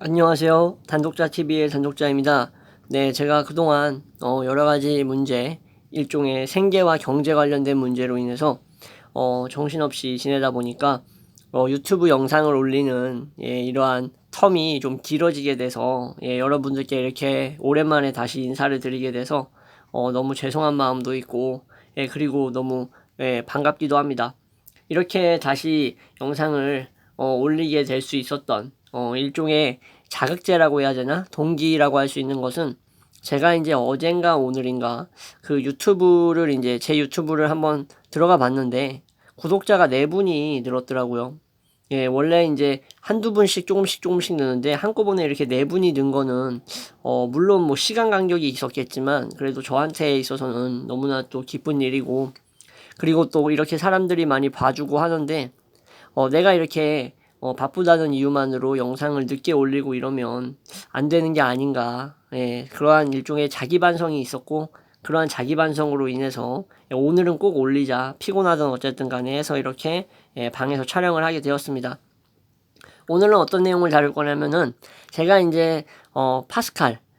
안녕하세요. 단독자TV의 단독자입니다. 네, 제가 그동안 여러가지 문제, 일종의 생계와 경제 관련된 문제로 인해서 정신없이 지내다 보니까 유튜브 영상을 올리는 이러한 텀이 좀 길어지게 돼서 여러분들께 이렇게 오랜만에 다시 인사를 드리게 돼서 너무 죄송한 마음도 있고 그리고 너무 반갑기도 합니다. 이렇게 다시 영상을 올리게 될 수 있었던 일종의 자극제라고 해야 되나? 동기라고 할 수 있는 것은 제가 이제 어젠가 오늘인가 그 유튜브를 이제 제 유튜브를 한번 들어가 봤는데 구독자가 4분이 늘었더라고요. 예, 원래 이제 한두 분씩 조금씩 느는데 한꺼번에 이렇게 4분이 는 거는 물론 뭐 시간 간격이 있었겠지만 그래도 저한테 있어서는 너무나 또 기쁜 일이고, 그리고 또 이렇게 사람들이 많이 봐주고 하는데 내가 이렇게 바쁘다는 이유만으로 영상을 늦게 올리고 이러면 안 되는 게 아닌가. 예, 그러한 일종의 자기 반성이 있었고, 그러한 자기 반성으로 인해서 오늘은 꼭 올리자, 피곤하든 어쨌든 간에 해서 이렇게 방에서 촬영을 하게 되었습니다. 오늘은 어떤 내용을 다룰 거냐면은 제가 이제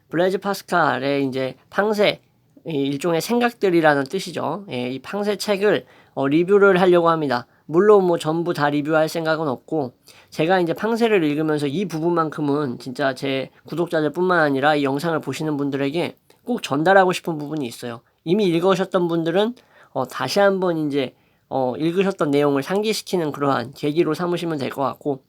블레즈 파스칼의 이제 팡세, 일종의 생각들이라는 뜻이죠. 이 팡세 책을 리뷰를 하려고 합니다. 물론 뭐 전부 다 리뷰할 생각은 없고, 제가 이제 팡세를 읽으면서 이 부분만큼은 진짜 제 구독자들 뿐만 아니라 이 영상을 보시는 분들에게 꼭 전달하고 싶은 부분이 있어요. 이미 읽으셨던 분들은 다시 한번 이제 읽으셨던 내용을 상기시키는 그러한 계기로 삼으시면 될 것 같고,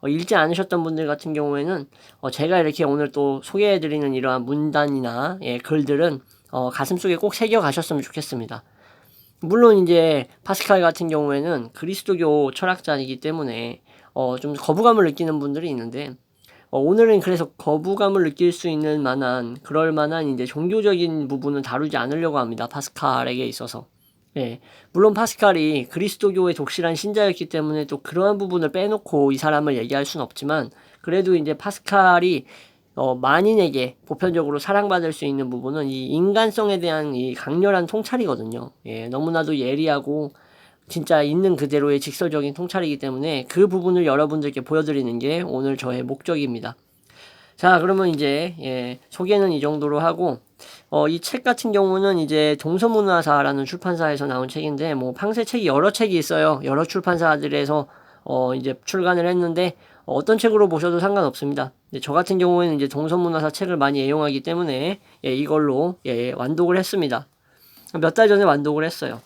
읽지 않으셨던 분들 같은 경우에는 제가 이렇게 오늘 또 소개해드리는 이러한 문단이나 글들은 가슴속에 꼭 새겨가셨으면 좋겠습니다. 물론 이제 파스칼 같은 경우에는 그리스도교 철학자이기 때문에 좀 거부감을 느끼는 분들이 있는데, 오늘은 그래서 거부감을 느낄 수 있는 만한 그럴 만한 이제 종교적인 부분은 다루지 않으려고 합니다. 파스칼에게 있어서. 예. 물론 파스칼이 그리스도교의 독실한 신자였기 때문에 또 그러한 부분을 빼놓고 이 사람을 얘기할 수는 없지만, 그래도 이제 파스칼이 만인에게 보편적으로 사랑받을 수 있는 부분은 이 인간성에 대한 이 강렬한 통찰이거든요. 예, 너무나도 예리하고 진짜 있는 그대로의 직설적인 통찰이기 때문에 그 부분을 여러분들께 보여드리는 게 오늘 저의 목적입니다. 자, 그러면 이제 소개는 이 정도로 하고, 이 책 같은 경우는 이제 동서문화사라는 출판사에서 나온 책인데, 뭐 팡세 책이 여러 책이 있어요. 여러 출판사들에서 이제 출간을 했는데 어떤 책으로 보셔도 상관없습니다. 근데 저 같은 경우에는 이제 동서문화사 책을 많이 애용하기 때문에 이걸로 완독을 했습니다. 몇 달 전에 완독을 했어요.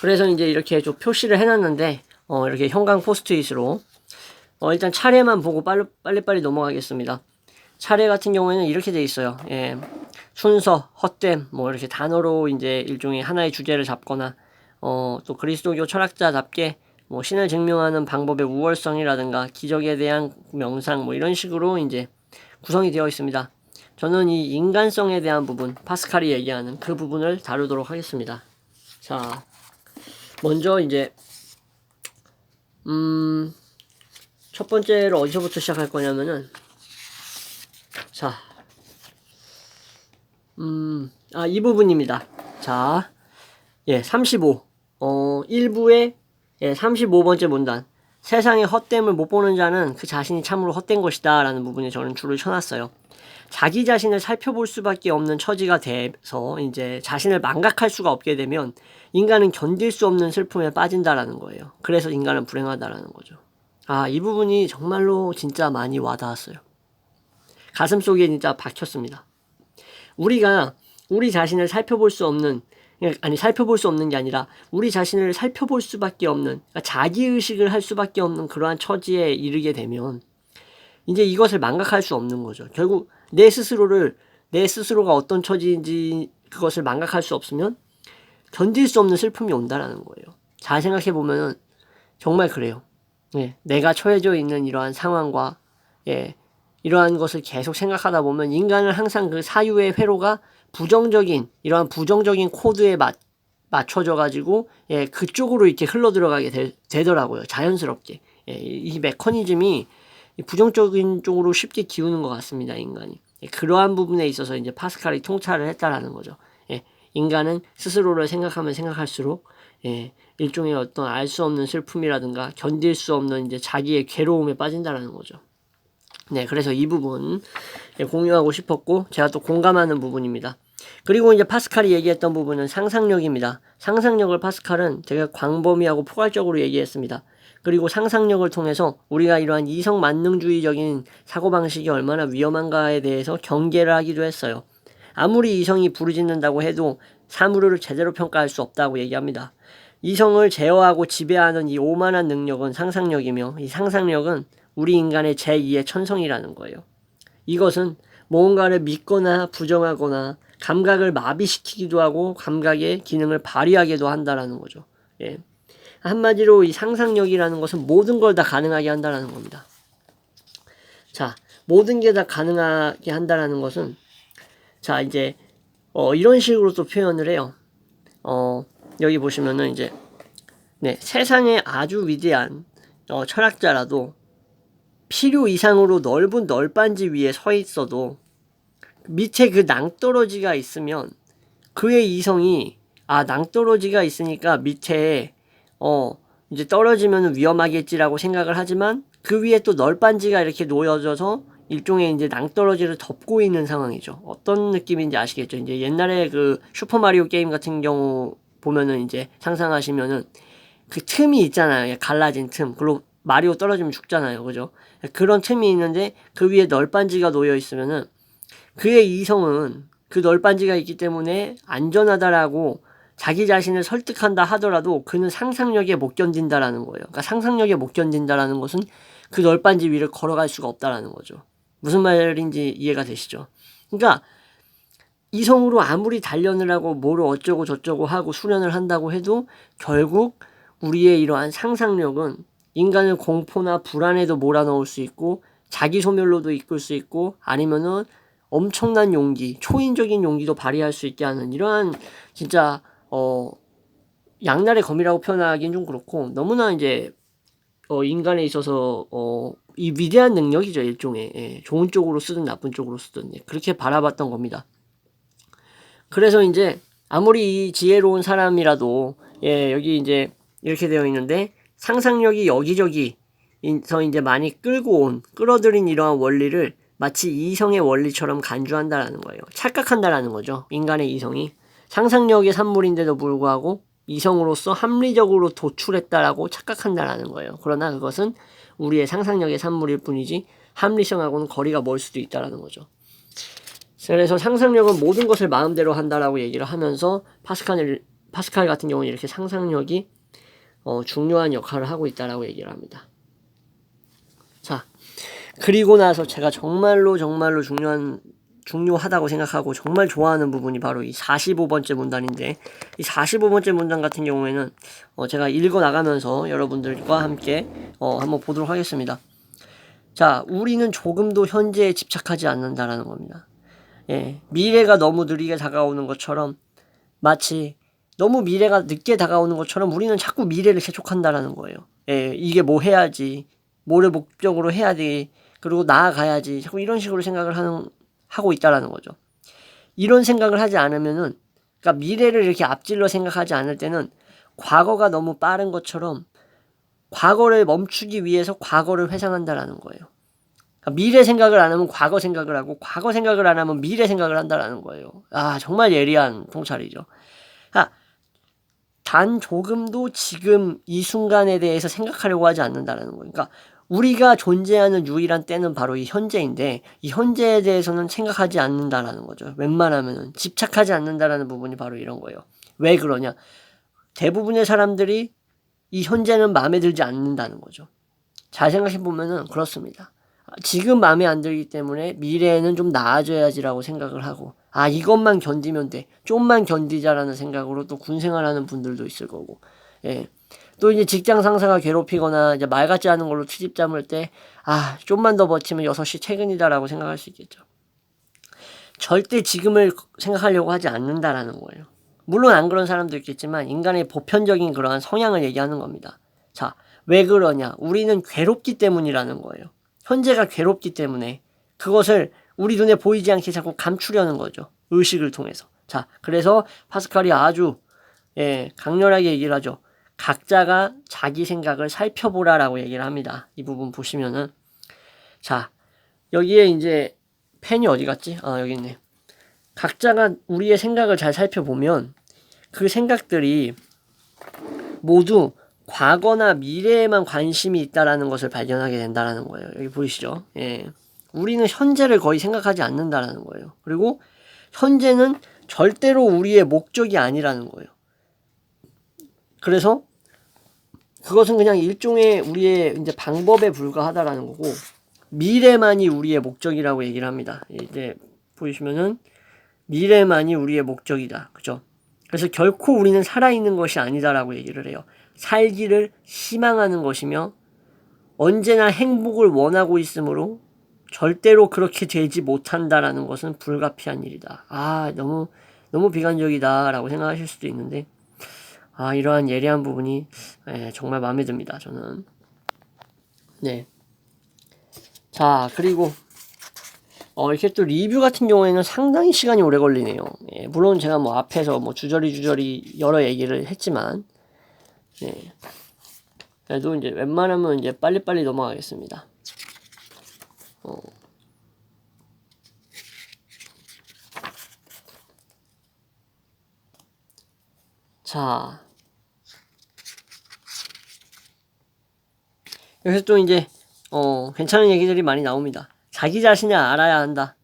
그래서 이제 이렇게 좀 표시를 해놨는데 이렇게 형광 포스트잇으로 일단 차례만 보고 빨리빨리 넘어가겠습니다. 차례 같은 경우에는 이렇게 돼 있어요. 예, 순서, 헛됨, 뭐 이렇게 단어로 이제 일종의 하나의 주제를 잡거나, 또 그리스도교 철학자답게 뭐 신을 증명하는 방법의 우월성이라든가 기적에 대한 명상 뭐 이런 식으로 이제 구성이 되어 있습니다. 저는 이 인간성에 대한 부분, 파스칼이 얘기하는 그 부분을 다루도록 하겠습니다. 자, 먼저 이제 첫 번째로 어디서부터 시작할 거냐면은, 자, 이 부분입니다. 자, 35. 1부의 35번째 문단. 세상의 헛됨을 못 보는 자는 그 자신이 참으로 헛된 것이다 라는 부분에 저는 줄을 쳐놨어요. 자기 자신을 살펴볼 수밖에 없는 처지가 돼서 이제 자신을 망각할 수가 없게 되면 인간은 견딜 수 없는 슬픔에 빠진다라는 거예요. 그래서 인간은 불행하다라는 거죠. 이 부분이 정말로 진짜 많이 와닿았어요. 가슴속에 진짜 박혔습니다. 우리가 우리 자신을 살펴볼 수 없는, 살펴볼 수 없는 게 아니라 우리 자신을 살펴볼 수밖에 없는, 그러니까 자기의식을 할 수밖에 없는 그러한 처지에 이르게 되면 이제 이것을 망각할 수 없는 거죠. 결국 내 스스로가 어떤 처지인지 그것을 망각할 수 없으면 견딜 수 없는 슬픔이 온다라는 거예요. 잘 생각해보면 정말 그래요. 내가 처해져 있는 이러한 상황과 이러한 것을 계속 생각하다 보면 인간은 항상 그 사유의 회로가 이러한 부정적인 코드에 맞춰져 가지고 그쪽으로 이렇게 흘러 들어가게 되더라고요. 자연스럽게. 이 메커니즘이 부정적인 쪽으로 쉽게 기우는 것 같습니다, 인간이. 그러한 부분에 있어서 이제 파스칼이 통찰을 했다라는 거죠. 인간은 스스로를 생각하면 생각할수록 일종의 어떤 알 수 없는 슬픔이라든가 견딜 수 없는 이제 자기의 괴로움에 빠진다라는 거죠. 네, 그래서 이 부분 공유하고 싶었고 제가 또 공감하는 부분입니다. 그리고 이제 파스칼이 얘기했던 부분은 상상력입니다. 상상력을 파스칼은 되게 광범위하고 포괄적으로 얘기했습니다. 그리고 상상력을 통해서 우리가 이러한 이성 만능주의적인 사고방식이 얼마나 위험한가에 대해서 경계를 하기도 했어요. 아무리 이성이 부르짖는다고 해도 사물을 제대로 평가할 수 없다고 얘기합니다. 이성을 제어하고 지배하는 이 오만한 능력은 상상력이며 이 상상력은 우리 인간의 제2의 천성이라는 거예요. 이것은 무언가를 믿거나 부정하거나 감각을 마비시키기도 하고 감각의 기능을 발휘하게도 한다라는 거죠. 예. 한마디로 이 상상력이라는 것은 모든 걸 다 가능하게 한다라는 겁니다. 자, 모든 게 다 가능하게 한다라는 것은 자, 이제 이런 식으로 또 표현을 해요. 여기 보시면은 이제 네, 세상에 아주 위대한 철학자라도 필요 이상으로 넓은 널빤지 위에 서 있어도 밑에 그 낭떠러지가 있으면 그의 이성이 낭떠러지가 있으니까 밑에 이제 떨어지면 위험하겠지라고 생각을 하지만 그 위에 또 널빤지가 이렇게 놓여져서 일종의 이제 낭떠러지를 덮고 있는 상황이죠. 어떤 느낌인지 아시겠죠? 이제 옛날에 그 슈퍼마리오 게임 같은 경우 보면은 이제 상상하시면은 그 틈이 있잖아요. 갈라진 틈. 그리고 마리오 떨어지면 죽잖아요. 그죠? 그런 틈이 있는데 그 위에 널빤지가 놓여 있으면은 그의 이성은 그 널빤지가 있기 때문에 안전하다라고 자기 자신을 설득한다 하더라도 그는 상상력에 못 견딘다라는 거예요. 그러니까 상상력에 못 견딘다라는 것은 그 널빤지 위를 걸어갈 수가 없다라는 거죠. 무슨 말인지 이해가 되시죠? 그러니까 이성으로 아무리 단련을 하고 뭐를 어쩌고 저쩌고 하고 수련을 한다고 해도 결국 우리의 이러한 상상력은 인간을 공포나 불안에도 몰아넣을 수 있고 자기 소멸로도 이끌 수 있고 아니면은 엄청난 용기, 초인적인 용기도 발휘할 수 있게 하는 이러한 진짜 양날의 검이라고 표현하기는 좀 그렇고 너무나 이제 인간에 있어서 이 위대한 능력이죠. 일종의 좋은 쪽으로 쓰든 나쁜 쪽으로 쓰든 그렇게 바라봤던 겁니다. 그래서 이제 아무리 이 지혜로운 사람이라도 여기 이제 이렇게 되어 있는데 상상력이 여기저기서 이제 많이 끌어들인 이러한 원리를 마치 이성의 원리처럼 간주한다라는 거예요. 착각한다라는 거죠. 인간의 이성이 상상력의 산물인데도 불구하고 이성으로서 합리적으로 도출했다라고 착각한다라는 거예요. 그러나 그것은 우리의 상상력의 산물일 뿐이지 합리성하고는 거리가 멀 수도 있다라는 거죠. 그래서 상상력은 모든 것을 마음대로 한다라고 얘기를 하면서 파스칼 같은 경우는 이렇게 상상력이 중요한 역할을 하고 있다라고 얘기를 합니다. 자, 그리고 나서 제가 정말로 중요하다고 생각하고 정말 좋아하는 부분이 바로 이 45번째 문단인데 이 45번째 문단 같은 경우에는 제가 읽어 나가면서 여러분들과 함께 한번 보도록 하겠습니다. 자, 우리는 조금도 현재에 집착하지 않는다라는 겁니다. 미래가 너무 느리게 다가오는 것처럼 마치 너무 미래가 늦게 다가오는 것처럼 우리는 자꾸 미래를 재촉한다라는 거예요. 이게 뭐 해야지, 뭐를 목적으로 해야 돼, 그리고 나아가야지, 자꾸 이런 식으로 생각을 하고 있다라는 거죠. 이런 생각을 하지 않으면은, 그러니까 미래를 이렇게 앞질러 생각하지 않을 때는 과거가 너무 빠른 것처럼 과거를 멈추기 위해서 과거를 회상한다라는 거예요. 그러니까 미래 생각을 안 하면 과거 생각을 하고 과거 생각을 안 하면 미래 생각을 한다라는 거예요. 정말 예리한 통찰이죠. 단 조금도 지금 이 순간에 대해서 생각하려고 하지 않는다라는 거예요. 그러니까 우리가 존재하는 유일한 때는 바로 이 현재인데 이 현재에 대해서는 생각하지 않는다라는 거죠. 웬만하면은 집착하지 않는다라는 부분이 바로 이런 거예요. 왜 그러냐? 대부분의 사람들이 이 현재는 마음에 들지 않는다는 거죠. 잘 생각해 보면은 그렇습니다. 지금 마음에 안 들기 때문에 미래에는 좀 나아져야지라고 생각을 하고 이것만 견디면 돼. 좀만 견디자라는 생각으로 또 군생활하는 분들도 있을 거고. 또 이제 직장 상사가 괴롭히거나 이제 말 같지 않은 걸로 트집 잡을 때 좀만 더 버티면 6시 퇴근이다라고 생각할 수 있겠죠. 절대 지금을 생각하려고 하지 않는다라는 거예요. 물론 안 그런 사람도 있겠지만 인간의 보편적인 그러한 성향을 얘기하는 겁니다. 자, 왜 그러냐? 우리는 괴롭기 때문이라는 거예요. 현재가 괴롭기 때문에 그것을 우리 눈에 보이지 않게 자꾸 감추려는 거죠. 의식을 통해서. 자, 그래서 파스칼이 아주 강렬하게 얘기를 하죠. 각자가 자기 생각을 살펴보라라고 얘기를 합니다. 이 부분 보시면은 자, 여기에 이제 펜이 어디 갔지? 아, 여기 있네. 각자가 우리의 생각을 잘 살펴보면 그 생각들이 모두 과거나 미래에만 관심이 있다라는 것을 발견하게 된다라는 거예요. 여기 보이시죠? 예. 우리는 현재를 거의 생각하지 않는다라는 거예요. 그리고 현재는 절대로 우리의 목적이 아니라는 거예요. 그래서 그것은 그냥 일종의 우리의 이제 방법에 불과하다라는 거고, 미래만이 우리의 목적이라고 얘기를 합니다. 이제 보시면은 미래만이 우리의 목적이다. 그죠? 그래서 결코 우리는 살아있는 것이 아니다라고 얘기를 해요. 살기를 희망하는 것이며 언제나 행복을 원하고 있으므로 절대로 그렇게 되지 못한다라는 것은 불가피한 일이다. 아, 너무 비관적이다라고 생각하실 수도 있는데, 아, 이러한 예리한 부분이 정말 마음에 듭니다. 저는. 네. 자, 그리고 이렇게 또 리뷰 같은 경우에는 상당히 시간이 오래 걸리네요. 예, 물론 제가 뭐 앞에서 뭐 주저리 여러 얘기를 했지만, 예. 그래도 이제 웬만하면 이제 빨리빨리 넘어가겠습니다. 자. 여기서 또 이제, 괜찮은 얘기들이 많이 나옵니다. 자기 자신을 알아야 한다.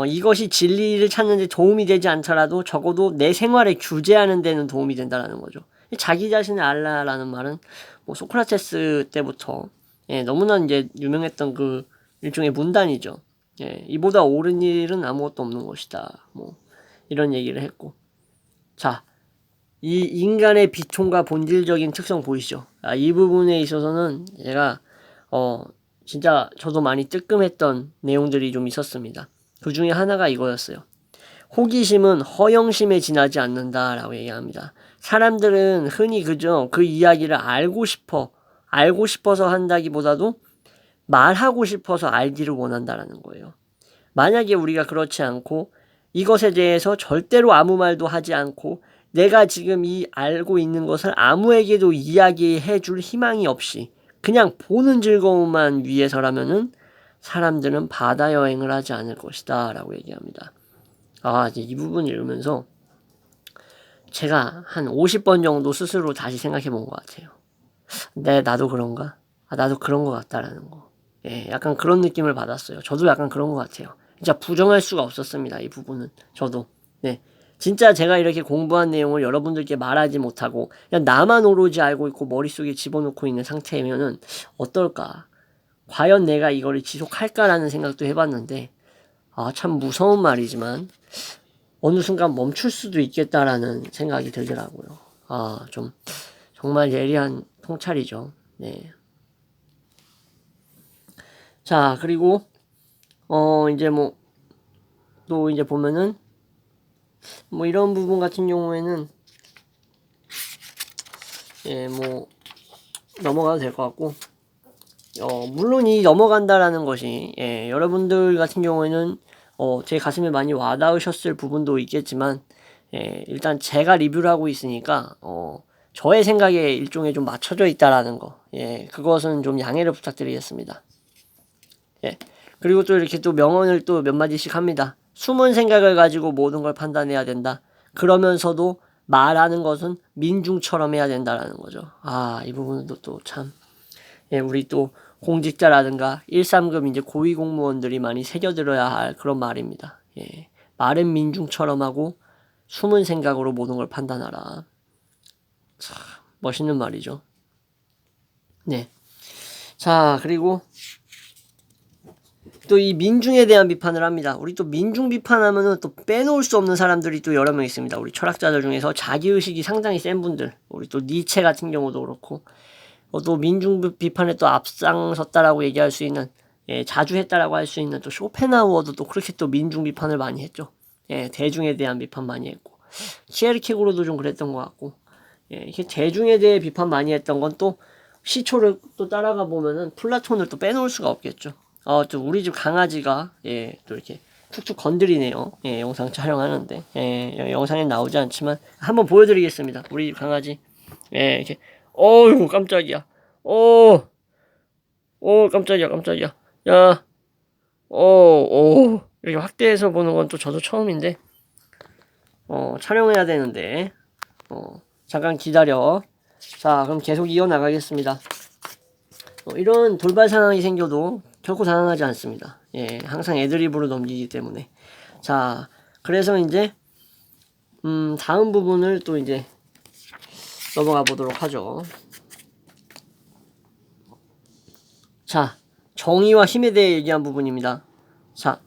이것이 진리를 찾는 데 도움이 되지 않더라도 적어도 내 생활을 규제하는 데는 도움이 된다는 거죠. 자기 자신을 알라라는 말은 뭐 소크라테스 때부터 너무나 이제 유명했던 그 일종의 문단이죠. 이보다 옳은 일은 아무것도 없는 것이다. 뭐 이런 얘기를 했고, 자, 이 인간의 비통과 본질적인 특성 보이시죠? 이 부분에 있어서는 제가 진짜 저도 많이 뜨끔했던 내용들이 좀 있었습니다. 그 중에 하나가 이거였어요. 호기심은 허영심에 지나지 않는다라고 얘기합니다. 사람들은 흔히 그저 그 이야기를 알고 싶어서 한다기보다도 말하고 싶어서 알기를 원한다라는 거예요. 만약에 우리가 그렇지 않고 이것에 대해서 절대로 아무 말도 하지 않고 내가 지금 이 알고 있는 것을 아무에게도 이야기해 줄 희망이 없이 그냥 보는 즐거움만 위해서라면은 사람들은 바다 여행을 하지 않을 것이다 라고 얘기합니다. 아, 이제 이 부분 읽으면서 제가 한 50번 정도 스스로 다시 생각해 본 것 같아요. 나도 그런가? 나도 그런 것 같다라는 거. 예, 약간 그런 느낌을 받았어요. 저도 약간 그런 것 같아요. 진짜 부정할 수가 없었습니다. 이 부분은. 저도. 네. 진짜 제가 이렇게 공부한 내용을 여러분들께 말하지 못하고 그냥 나만 오로지 알고 있고 머릿속에 집어넣고 있는 상태면은 어떨까? 과연 내가 이거를 지속할까라는 생각도 해봤는데, 참 무서운 말이지만 어느 순간 멈출 수도 있겠다라는 생각이 들더라고요. 좀 정말 예리한 통찰이죠. 네. 자, 그리고 이제 뭐 또 이제 보면은 뭐 이런 부분 같은 경우에는 뭐 넘어가도 될 것 같고, 물론 이 넘어간다라는 것이 여러분들 같은 경우에는 제 가슴에 많이 와닿으셨을 부분도 있겠지만, 일단 제가 리뷰를 하고 있으니까 저의 생각에 일종의 좀 맞춰져 있다라는 거, 그것은 좀 양해를 부탁드리겠습니다. 그리고 또 이렇게 또 명언을 또 몇 마디씩 합니다. 숨은 생각을 가지고 모든 걸 판단해야 된다. 그러면서도 말하는 것은 민중처럼 해야 된다라는 거죠. 이 부분도 또 참, 우리 또 공직자라든가 1, 3급 이제 고위 공무원들이 많이 새겨들어야 할 그런 말입니다. 말은 민중처럼 하고 숨은 생각으로 모든 걸 판단하라. 참 멋있는 말이죠. 네. 자, 그리고 또 이 민중에 대한 비판을 합니다. 우리 또 민중 비판하면은 또 빼놓을 수 없는 사람들이 또 여러 명 있습니다. 우리 철학자들 중에서 자기의식이 상당히 센 분들, 우리 또 니체 같은 경우도 그렇고, 또 민중 비판에 또 앞장섰다라고 얘기할 수 있는, 자주 했다라고 할 수 있는 또 쇼펜하우어도 또 그렇게 또 민중 비판을 많이 했죠. 대중에 대한 비판 많이 했고, 키에르케고르도 좀 그랬던 것 같고, 이렇게 대중에 대해 비판 많이 했던 건 또 시초를 또 따라가 보면은 플라톤을 또 빼놓을 수가 없겠죠. 또 우리 집 강아지가 또 이렇게 툭툭 건드리네요. 영상 촬영하는데 영상에 나오지 않지만 한번 보여드리겠습니다. 우리 집 강아지 이렇게 어우 깜짝이야. 깜짝이야. 야, 이렇게 확대해서 보는 건 또 저도 처음인데, 촬영해야 되는데, 잠깐 기다려. 자, 그럼 계속 이어나가겠습니다. 이런 돌발 상황이 생겨도 결코 당황하지 않습니다. 예, 항상 애드립으로 넘기기 때문에. 자, 그래서 이제, 다음 부분을 또 이제 넘어가 보도록 하죠. 자, 정의와 힘에 대해 얘기한 부분입니다. 자,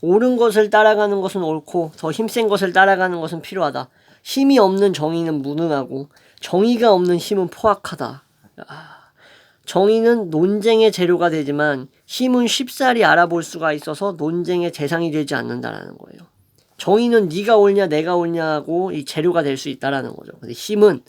옳은 것을 따라가는 것은 옳고 더 힘센 것을 따라가는 것은 필요하다. 힘이 없는 정의는 무능하고 정의가 없는 힘은 포악하다. 정의는 논쟁의 재료가 되지만 힘은 쉽사리 알아볼 수가 있어서 논쟁의 대상이 되지 않는다라는 거예요. 정의는 네가 옳냐 내가 옳냐고 이 재료가 될 수 있다라는 거죠. 근데 힘은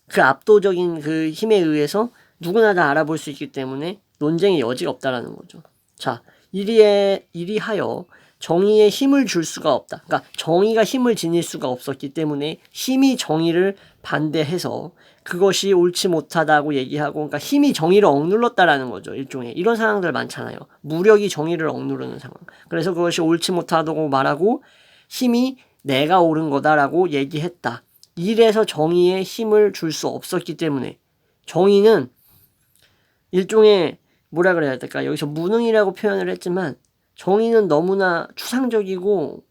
그 압도적인 그 힘에 의해서 누구나 다 알아볼 수 있기 때문에 논쟁의 여지가 없다라는 거죠. 자, 이리하여 정의에 힘을 줄 수가 없다. 그러니까 정의가 힘을 지닐 수가 없었기 때문에 힘이 정의를 반대해서 그것이 옳지 못하다고 얘기하고, 그러니까 힘이 정의를 억눌렀다라는 거죠. 일종의 이런 상황들 많잖아요. 무력이 정의를 억누르는 상황. 그래서 그것이 옳지 못하다고 말하고 힘이 내가 옳은 거다라고 얘기했다. 이래서 정의에 힘을 줄 수 없었기 때문에 정의는 일종의 뭐라 그래야 될까? 여기서 무능이라고 표현을 했지만 정의는 너무나 추상적이고,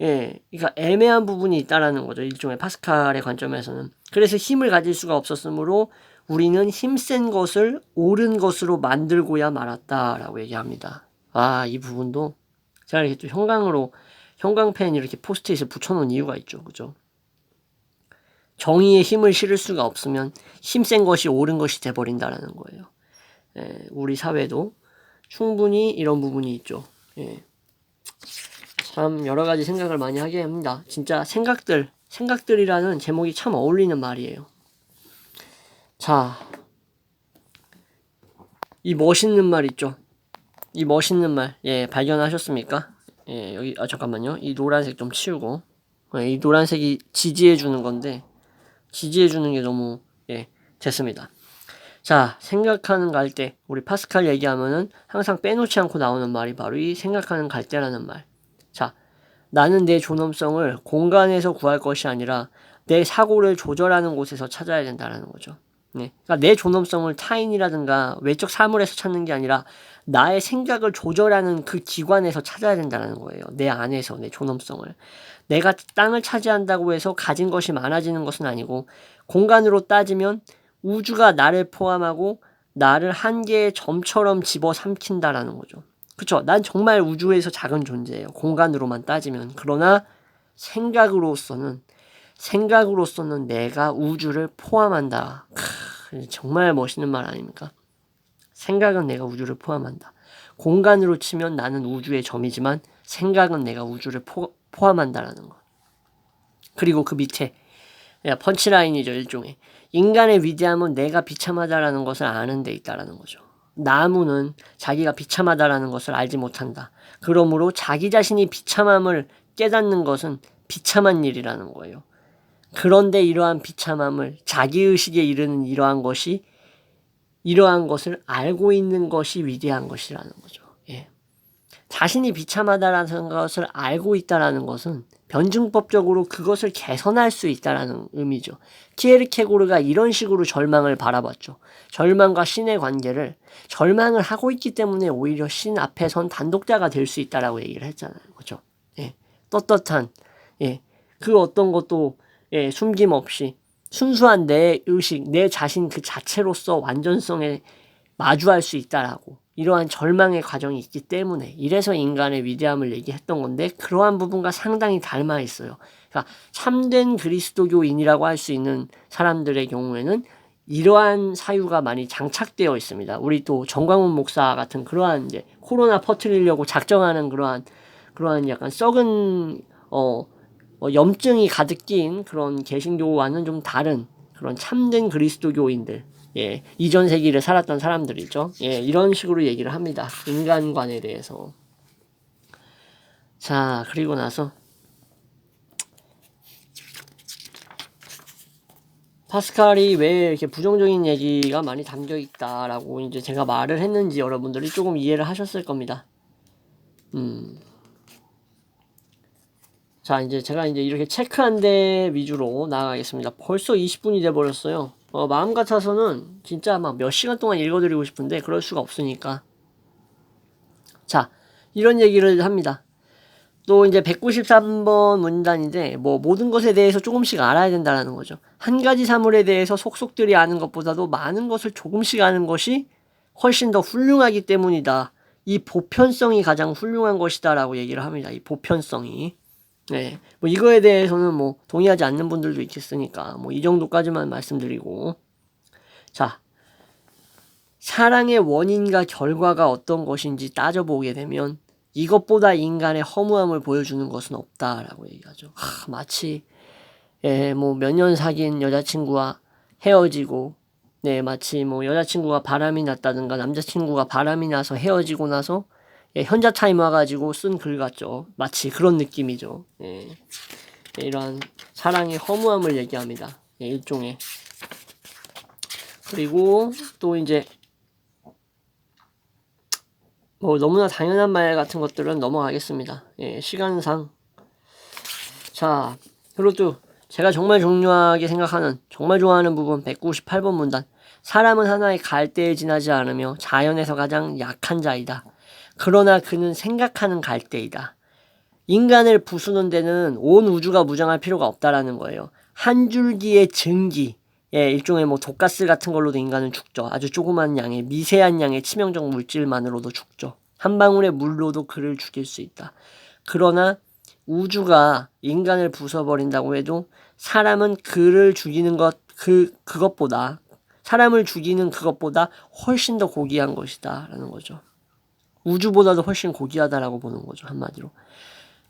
예, 그러니까 애매한 부분이 있다라는 거죠. 일종의 파스칼의 관점에서는. 그래서 힘을 가질 수가 없었으므로 우리는 힘센 것을 옳은 것으로 만들고야 말았다라고 얘기합니다. 이 부분도 제가 이렇게 또 형광펜 이렇게 포스트잇을 붙여놓은 이유가 있죠. 그죠? 정의에 힘을 실을 수가 없으면 힘센 것이 옳은 것이 돼버린다라는 거예요. 예, 우리 사회도 충분히 이런 부분이 있죠. 예. 참 여러 가지 생각을 많이 하게 합니다. 진짜 생각들이라는 제목이 참 어울리는 말이에요. 자, 이 멋있는 말 있죠. 이 멋있는 말, 예, 발견하셨습니까? 예, 여기 잠깐만요. 이 노란색 좀 치우고, 이 노란색이 지지해 주는 건데 지지해 주는 게 너무 됐습니다. 자, 생각하는 갈대. 우리 파스칼 얘기하면은 항상 빼놓지 않고 나오는 말이 바로 이 생각하는 갈대라는 말. 자, 나는 내 존엄성을 공간에서 구할 것이 아니라 내 사고를 조절하는 곳에서 찾아야 된다는 거죠. 네. 그러니까 내 존엄성을 타인이라든가 외적 사물에서 찾는 게 아니라 나의 생각을 조절하는 그 기관에서 찾아야 된다는 거예요. 내 안에서 내 존엄성을. 내가 땅을 차지한다고 해서 가진 것이 많아지는 것은 아니고, 공간으로 따지면 우주가 나를 포함하고 나를 한 개의 점처럼 집어삼킨다라는 거죠. 그쵸? 난 정말 우주에서 작은 존재예요. 공간으로만 따지면. 그러나 생각으로서는 내가 우주를 포함한다. 정말 멋있는 말 아닙니까? 생각은 내가 우주를 포함한다. 공간으로 치면 나는 우주의 점이지만 생각은 내가 우주를 포함한다라는 것. 그리고 그 밑에 펀치라인이죠. 일종의 인간의 위대함은 내가 비참하다라는 것을 아는 데 있다라는 거죠. 나무는 자기가 비참하다라는 것을 알지 못한다. 그러므로 자기 자신이 비참함을 깨닫는 것은 비참한 일이라는 거예요. 그런데 이러한 비참함을 자기의식에 이르는 이러한 것을 알고 있는 것이 위대한 것이라는 거죠. 예. 자신이 비참하다라는 것을 알고 있다라는 것은 변증법적으로 그것을 개선할 수 있다라는 의미죠. 키에르케고르가 이런 식으로 절망을 바라봤죠. 절망과 신의 관계를, 절망을 하고 있기 때문에 오히려 신 앞에 선 단독자가 될 수 있다라고 얘기를 했잖아요. 그렇죠? 예. 떳떳한, 그 어떤 것도 숨김없이 순수한 내 의식, 내 자신 그 자체로서 완전성에 마주할 수 있다라고, 이러한 절망의 과정이 있기 때문에, 이래서 인간의 위대함을 얘기했던 건데, 그러한 부분과 상당히 닮아 있어요. 그러니까 참된 그리스도교인이라고 할 수 있는 사람들의 경우에는 이러한 사유가 많이 장착되어 있습니다. 우리 또 정광훈 목사 같은 그러한 이제 코로나 퍼뜨리려고 작정하는 그러한 약간 썩은 염증이 가득 낀 그런 개신교와는 좀 다른 그런 참된 그리스도교인들, 이전 세기를 살았던 사람들이죠. 이런 식으로 얘기를 합니다. 인간관에 대해서. 자, 그리고 나서 파스칼이 왜 이렇게 부정적인 얘기가 많이 담겨 있다라고 이제 제가 말을 했는지 여러분들이 조금 이해를 하셨을 겁니다. 자, 이제 제가 이제 이렇게 체크한 데 위주로 나아가겠습니다. 벌써 20분이 돼 버렸어요. 마음 같아서는 진짜 막 몇 시간 동안 읽어드리고 싶은데 그럴 수가 없으니까. 자, 이런 얘기를 합니다. 또 이제 193번 문단인데 뭐 모든 것에 대해서 조금씩 알아야 된다는 거죠. 한 가지 사물에 대해서 속속들이 아는 것보다도 많은 것을 조금씩 아는 것이 훨씬 더 훌륭하기 때문이다. 이 보편성이 가장 훌륭한 것이다라고 얘기를 합니다. 이 보편성이. 네, 뭐 이거에 대해서는 뭐 동의하지 않는 분들도 있겠으니까 뭐 이 정도까지만 말씀드리고, 자, 사랑의 원인과 결과가 어떤 것인지 따져보게 되면 이것보다 인간의 허무함을 보여주는 것은 없다라고 얘기하죠. 마치 뭐 몇 년 사귄 여자친구와 헤어지고, 네, 마치 뭐 여자친구가 바람이 났다든가 남자친구가 바람이 나서 헤어지고 나서 현자 타임 와가지고 쓴 글 같죠. 마치 그런 느낌이죠. 이런 사랑의 허무함을 얘기합니다. 일종의. 그리고 또 이제 뭐 너무나 당연한 말 같은 것들은 넘어가겠습니다. 시간상. 자, 그리고 또 제가 정말 중요하게 생각하는, 정말 좋아하는 부분 198번 문단. 사람은 하나의 갈대에 지나지 않으며 자연에서 가장 약한 자이다. 그러나 그는 생각하는 갈대이다. 인간을 부수는 데는 온 우주가 무장할 필요가 없다라는 거예요. 한 줄기의 증기, 일종의 뭐 독가스 같은 걸로도 인간은 죽죠. 아주 조그만 양의 미세한 양의 치명적 물질만으로도 죽죠. 한 방울의 물로도 그를 죽일 수 있다. 그러나 우주가 인간을 부숴버린다고 해도 사람은 그를 죽이는 그것보다, 사람을 죽이는 그것보다 훨씬 더 고귀한 것이다 라는 거죠. 우주보다도 훨씬 고귀하다라고 보는 거죠. 한마디로.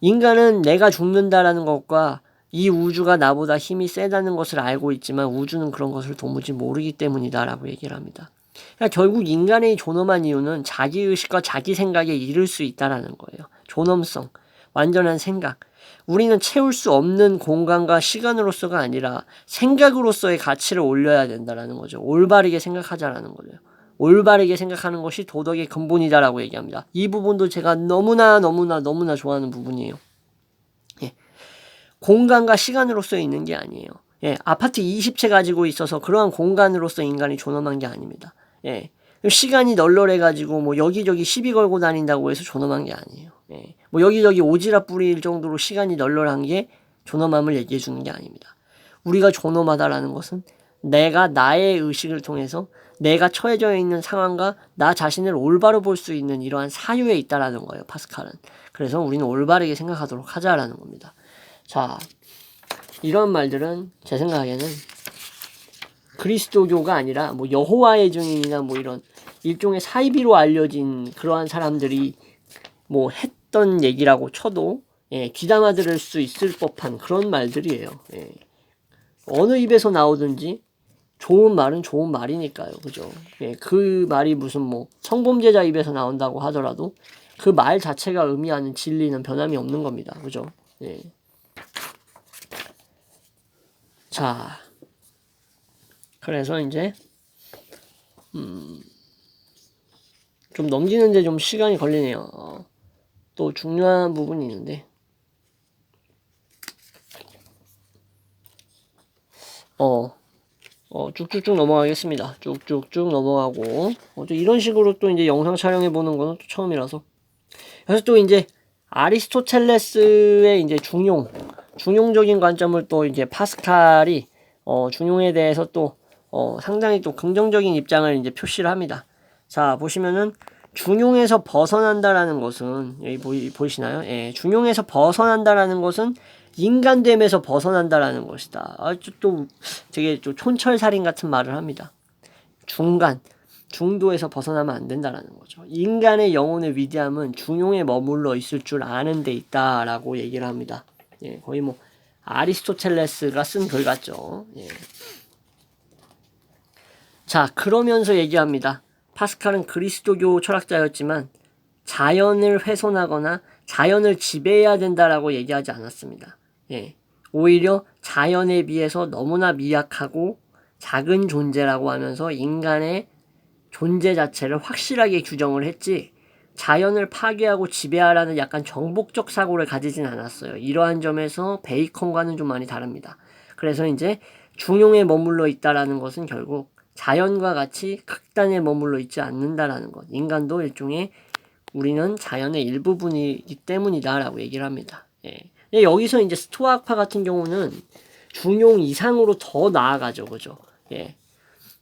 인간은 내가 죽는다라는 것과 이 우주가 나보다 힘이 세다는 것을 알고 있지만 우주는 그런 것을 도무지 모르기 때문이다라고 얘기를 합니다. 그러니까 결국 인간의 존엄한 이유는 자기의식과 자기 생각에 이를 수 있다라는 거예요. 존엄성, 완전한 생각. 우리는 채울 수 없는 공간과 시간으로서가 아니라 생각으로서의 가치를 올려야 된다라는 거죠. 올바르게 생각하자라는 거죠. 올바르게 생각하는 것이 도덕의 근본이다라고 얘기합니다. 이 부분도 제가 너무나 좋아하는 부분이에요. 공간과 시간으로서 있는 게 아니에요. 아파트 20채 가지고 있어서 그러한 공간으로서 인간이 존엄한 게 아닙니다. 시간이 널널해가지고 뭐 여기저기 시비 걸고 다닌다고 해서 존엄한 게 아니에요. 뭐 여기저기 오지랖 부릴 정도로 시간이 널널한 게 존엄함을 얘기해 주는 게 아닙니다. 우리가 존엄하다라는 것은 내가 나의 의식을 통해서 내가 처해져 있는 상황과 나 자신을 올바로 볼 수 있는 이러한 사유에 있다라는 거예요. 파스칼은. 그래서 우리는 올바르게 생각하도록 하자라는 겁니다. 자, 이런 말들은 제 생각에는 그리스도교가 아니라 뭐 여호와의 증인이나 뭐 이런 일종의 사이비로 알려진 그러한 사람들이 뭐 했던 얘기라고 쳐도 귀담아 들을 수 있을 법한 그런 말들이에요. 어느 입에서 나오든지 좋은 말은 좋은 말이니까요. 그죠? 그 말이 무슨 뭐 성범죄자 입에서 나온다고 하더라도 그 말 자체가 의미하는 진리는 변함이 없는 겁니다. 그죠? 자, 그래서 이제 좀 넘기는데 좀 시간이 걸리네요. 또 중요한 부분이 있는데 쭉쭉쭉 넘어가겠습니다. 쭉쭉쭉 넘어가고 또 이런 식으로 또 이제 영상 촬영해 보는 거는 또 처음이라서. 그래서 또 이제 아리스토텔레스의 이제 중용적인 관점을 또 이제 파스칼이 중용에 대해서 또 상당히 또 긍정적인 입장을 이제 표시를 합니다. 자, 보시면은 중용에서 벗어난다라는 것은 여기 보이시나요? 중용에서 벗어난다라는 것은 인간됨에서 벗어난다라는 것이다. 또 되게 좀 촌철살인 같은 말을 합니다. 중도에서 벗어나면 안 된다라는 거죠. 인간의 영혼의 위대함은 중용에 머물러 있을 줄 아는 데 있다라고 얘기를 합니다. 거의 뭐 아리스토텔레스가 쓴 글 같죠. 자, 그러면서 얘기합니다. 파스칼은 그리스도교 철학자였지만 자연을 훼손하거나 자연을 지배해야 된다라고 얘기하지 않았습니다. 오히려 자연에 비해서 너무나 미약하고 작은 존재라고 하면서 인간의 존재 자체를 확실하게 규정을 했지, 자연을 파괴하고 지배하라는 약간 정복적 사고를 가지진 않았어요. 이러한 점에서 베이컨과는 좀 많이 다릅니다. 그래서 이제 중용에 머물러 있다라는 것은 결국 자연과 같이 극단에 머물러 있지 않는다라는 것. 인간도 일종의 우리는 자연의 일부분이기 때문이다라고 얘기를 합니다. 예. 여기서 이제 스토아학파 같은 경우는 중용 이상으로 더 나아가죠. 그죠? 예.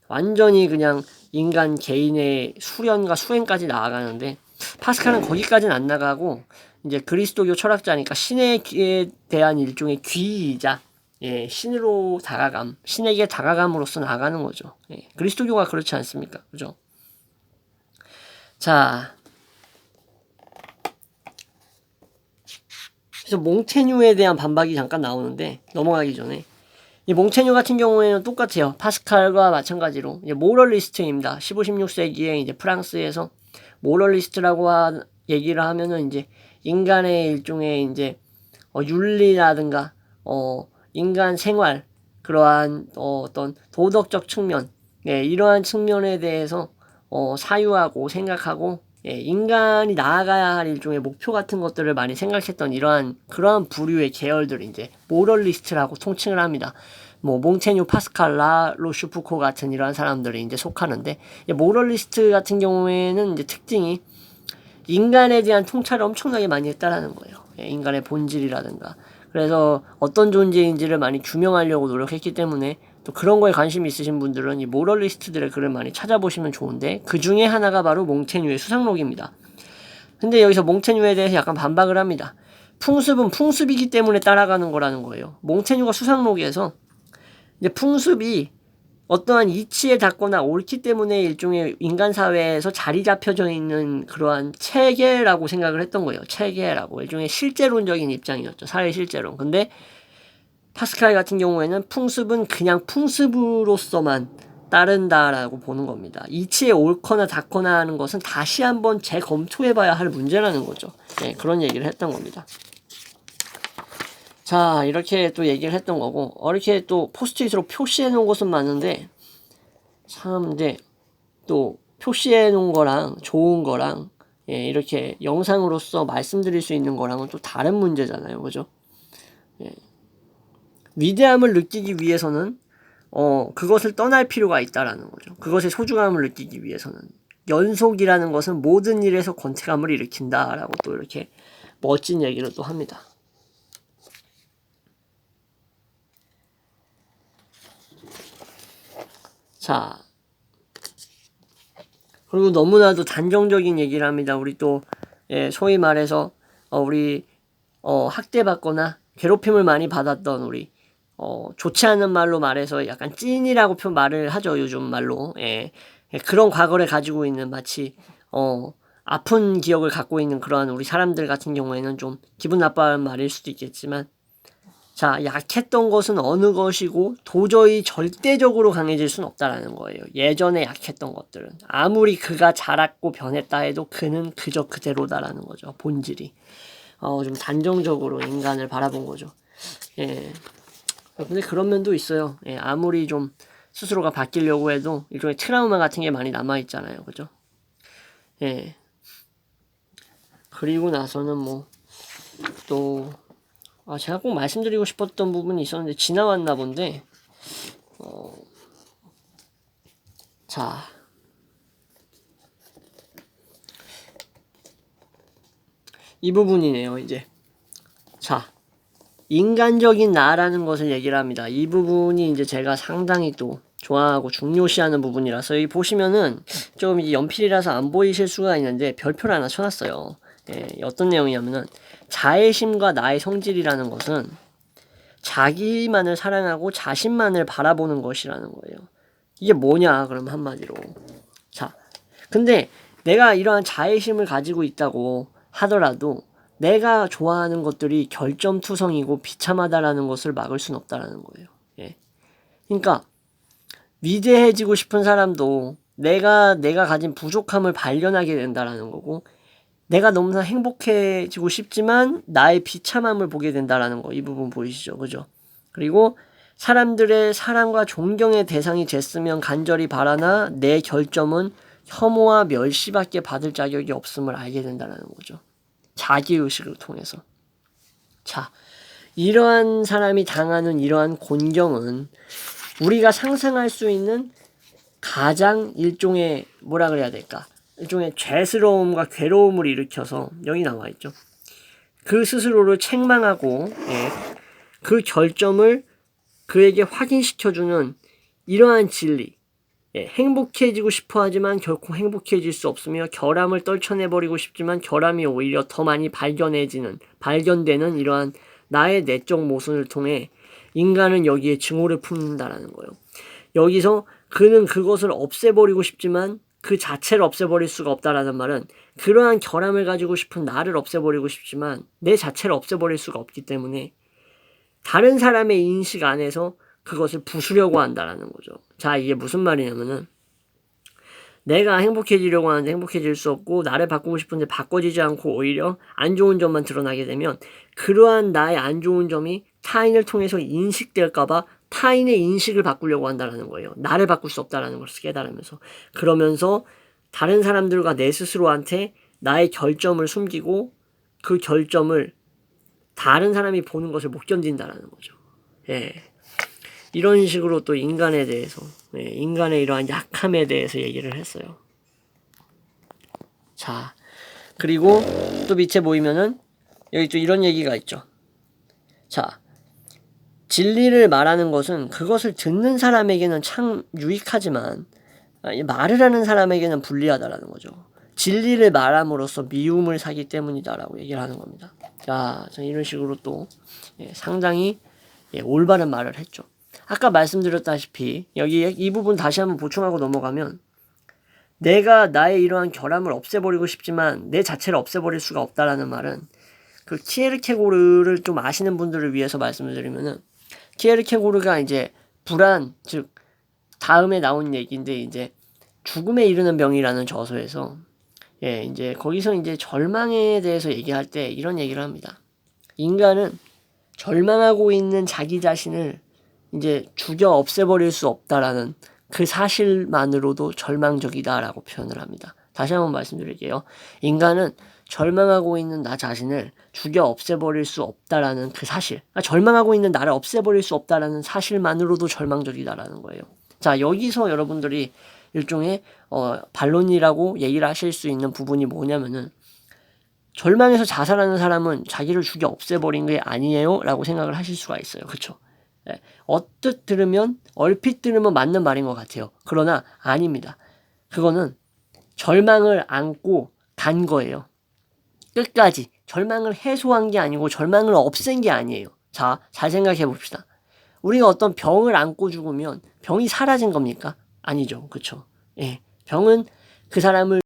완전히 그냥 인간 개인의 수련과 수행까지 나아가는데 파스칼은 거기까지는 안 나가고 이제 그리스도교 철학자니까 신에 대한 일종의 귀의이자 예, 신으로 다가감, 신에게 다가감으로써 나가는 거죠. 예, 그리스도교가 그렇지 않습니까? 그죠? 자, 그래서 몽테뉴에 대한 반박이 잠깐 나오는데 넘어가기 전에 이 몽테뉴 같은 경우에는 똑같아요. 파스칼과 마찬가지로 이제 모럴리스트입니다. 15, 16세기에 이제 프랑스에서 모럴리스트라고 얘기를 하면은 이제 인간의 일종의 이제 윤리라든가 인간 생활 그러한 어떤 도덕적 측면 예, 이러한 측면에 대해서 사유하고 생각하고 예, 인간이 나아가야 할 일종의 목표 같은 것들을 많이 생각했던 그러한 부류의 계열들을 이제 모럴리스트라고 통칭을 합니다. 뭐 몽테뉴, 파스칼, 로슈푸코 같은 이러한 사람들이 이제 속하는데 모럴리스트 같은 경우에는 이제 특징이 인간에 대한 통찰을 엄청나게 많이 했다라는 거예요. 예, 인간의 본질이라든가. 그래서 어떤 존재인지를 많이 규명하려고 노력했기 때문에 또 그런 거에 관심이 있으신 분들은 이 모럴리스트들의 글을 많이 찾아보시면 좋은데 그 중에 하나가 바로 몽테뉴의 수상록입니다. 근데 여기서 몽테뉴에 대해서 약간 반박을 합니다. 풍습은 풍습이기 때문에 따라가는 거라는 거예요. 몽테뉴가 수상록에서 이제 풍습이 어떠한 이치에 닿거나 옳기 때문에 일종의 인간 사회에서 자리 잡혀져 있는 그러한 체계라고 생각을 했던 거예요. 체계라고. 일종의 실제론적인 입장이었죠. 사회 실제론. 근데 파스칼 같은 경우에는 풍습은 그냥 풍습으로서만 따른다라고 보는 겁니다. 이치에 옳거나 닿거나 하는 것은 다시 한번 재검토해봐야 할 문제라는 거죠. 네, 그런 얘기를 했던 겁니다. 자, 이렇게 또 얘기를 했던 거고, 이렇게 또 포스트잇으로 표시해 놓은 것은 많은데, 참, 근데 또 표시해 놓은 거랑 좋은 거랑, 예, 이렇게 영상으로서 말씀드릴 수 있는 거랑은 또 다른 문제잖아요. 그죠? 예. 위대함을 느끼기 위해서는, 그것을 떠날 필요가 있다라는 거죠. 그것의 소중함을 느끼기 위해서는. 연속이라는 것은 모든 일에서 권태감을 일으킨다라고 또 이렇게 멋진 얘기를 또 합니다. 자, 그리고 너무나도 단정적인 얘기를 합니다. 우리 또, 예, 소위 말해서, 우리, 학대받거나 괴롭힘을 많이 받았던 우리, 좋지 않은 말로 말해서 약간 찐이라고 말을 하죠. 요즘 말로. 예, 예, 그런 과거를 가지고 있는 마치, 아픈 기억을 갖고 있는 그러한 우리 사람들 같은 경우에는 좀 기분 나빠하는 말일 수도 있겠지만, 자, 약했던 것은 어느 것이고 도저히 절대적으로 강해질 수는 없다라는 거예요. 예전에 약했던 것들은 아무리 그가 자랐고 변했다 해도 그는 그저 그대로다라는 거죠. 본질이. 좀 단정적으로 인간을 바라본 거죠. 예. 근데 그런 면도 있어요. 예, 아무리 좀 스스로가 바뀌려고 해도 일종의 트라우마 같은 게 많이 남아있잖아요. 그죠? 예. 그리고 나서는 뭐, 또, 제가 꼭 말씀드리고 싶었던 부분이 있었는데 지나왔나 본데 자, 이 부분이네요. 이제 자, 인간적인 나라는 것을 얘기를 합니다. 이 부분이 이제 제가 상당히 또 좋아하고 중요시하는 부분이라서 여기 보시면은 좀 이제 연필이라서 안 보이실 수가 있는데 별표를 하나 쳐놨어요. 예, 어떤 내용이냐면은 자애심과 나의 성질이라는 것은 자기만을 사랑하고 자신만을 바라보는 것이라는 거예요. 이게 뭐냐 그럼 한마디로. 자, 근데 내가 이러한 자애심을 가지고 있다고 하더라도 내가 좋아하는 것들이 결점투성이고 비참하다라는 것을 막을 수는 없다라는 거예요. 예. 그러니까 위대해지고 싶은 사람도 내가 가진 부족함을 발견하게 된다라는 거고 내가 너무나 행복해지고 싶지만 나의 비참함을 보게 된다라는 거. 이 부분 보이시죠? 그죠? 그리고 사람들의 사랑과 존경의 대상이 됐으면 간절히 바라나 내 결점은 혐오와 멸시밖에 받을 자격이 없음을 알게 된다는 거죠. 자기의식을 통해서. 자, 이러한 사람이 당하는 이러한 곤경은 우리가 상상할 수 있는 가장 일종의 뭐라 그래야 될까? 일종의 죄스러움과 괴로움을 일으켜서 여기 나와 있죠. 그 스스로를 책망하고 그 결점을 그에게 확인시켜주는 이러한 진리. 행복해지고 싶어 하지만 결코 행복해질 수 없으며 결함을 떨쳐내버리고 싶지만 결함이 오히려 더 많이 발견되는 이러한 나의 내적 모순을 통해 인간은 여기에 증오를 품는다라는 거예요. 여기서 그는 그것을 없애버리고 싶지만 그 자체를 없애버릴 수가 없다라는 말은 그러한 결함을 가지고 싶은 나를 없애버리고 싶지만 내 자체를 없애버릴 수가 없기 때문에 다른 사람의 인식 안에서 그것을 부수려고 한다라는 거죠. 자, 이게 무슨 말이냐면은 내가 행복해지려고 하는데 행복해질 수 없고 나를 바꾸고 싶은데 바꿔지지 않고 오히려 안 좋은 점만 드러나게 되면 그러한 나의 안 좋은 점이 타인을 통해서 인식될까봐 타인의 인식을 바꾸려고 한다는 거예요. 나를 바꿀 수 없다는 것을 깨달으면서. 그러면서 다른 사람들과 내 스스로한테 나의 결점을 숨기고 그 결점을 다른 사람이 보는 것을 못 견딘다는 거죠. 이런 식으로 또 인간에 대해서, 인간의 이러한 약함에 대해서 얘기를 했어요. 자, 그리고 또 밑에 보이면은 여기 또 이런 얘기가 있죠. 자, 진리를 말하는 것은 그것을 듣는 사람에게는 참 유익하지만 말을 하는 사람에게는 불리하다라는 거죠. 진리를 말함으로써 미움을 사기 때문이다라고 얘기를 하는 겁니다. 자, 이런 식으로 또 상당히 올바른 말을 했죠. 아까 말씀드렸다시피 여기 이 부분 다시 한번 보충하고 넘어가면 내가 나의 이러한 결함을 없애버리고 싶지만 내 자체를 없애버릴 수가 없다라는 말은 그 키에르케고르를 좀 아시는 분들을 위해서 말씀을 드리면은 키에르케고르가 이제 불안, 즉 다음에 나온 얘기인데 이제 죽음에 이르는 병이라는 저서에서 이제 거기서 이제 절망에 대해서 얘기할 때 이런 얘기를 합니다. 인간은 절망하고 있는 자기 자신을 이제 죽여 없애버릴 수 없다라는 그 사실만으로도 절망적이다라고 표현을 합니다. 다시 한번 말씀드릴게요. 인간은 절망하고 있는 나 자신을 죽여 없애버릴 수 없다라는 그 사실, 절망하고 있는 나를 없애버릴 수 없다라는 사실만으로도 절망적이다라는 거예요. 자, 여기서 여러분들이 일종의 반론이라고 얘기를 하실 수 있는 부분이 뭐냐면은 절망해서 자살하는 사람은 자기를 죽여 없애버린 게 아니에요? 라고 생각을 하실 수가 있어요. 그쵸? 얼핏 들으면 맞는 말인 것 같아요. 그러나 아닙니다. 그거는 절망을 안고 간 거예요. 끝까지. 절망을 해소한 게 아니고 절망을 없앤 게 아니에요. 자, 잘 생각해 봅시다. 우리가 어떤 병을 안고 죽으면 병이 사라진 겁니까? 아니죠. 그쵸? 병은 그 사람을